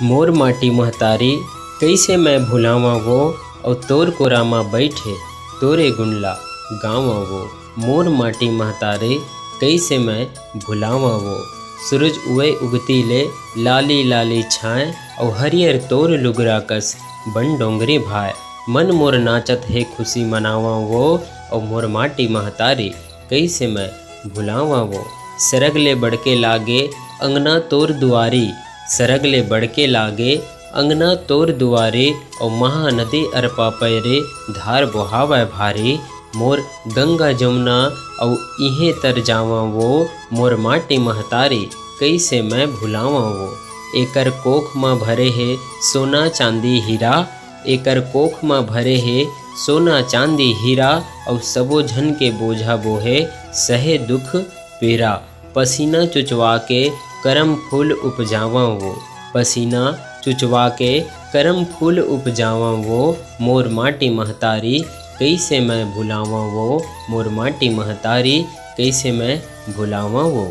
मोर माटी महतारी कैसे मैं भुलावा वो, और तोर कोरामा बैठे तोरे गुंडला गावा वो। मोर माटी महतारी कैसे मैं भुलावा वो, सूरज उए उगती ले लाली लाली छाए, और हरियर तोर लुगरा कस बन डोंगरी भाए। मन मोर नाचत है खुशी मनावा वो, और मोर माटी महतारी कैसे मैं भुलावा वो। सरगले बढ़के लागे अंगना तोर दुआरी, सरगले बढ़के लागे अंगना तोर दुआरे, और महानदी अरपा पैरे धार बहावे भारी। मोर गंगा जमुना और इहे तर जावा वो, मोर माटी महतारी कैसे मैं भुलावा वो। एकर कोख माँ भरे है सोना चांदी हीरा, एकर कोख माँ भरे है सोना चांदी हीरा, और सबो झन के बोझा बोहे सहे दुख पीरा। पसीना चुचवा के करम फूल उपजावा वो, पसीना चुचवा के करम फूल उपजावा वो। मोर माटी महतारी कैसे मैं भुलावा वो, मोर माटी महतारी कैसे मैं भुलावा वो।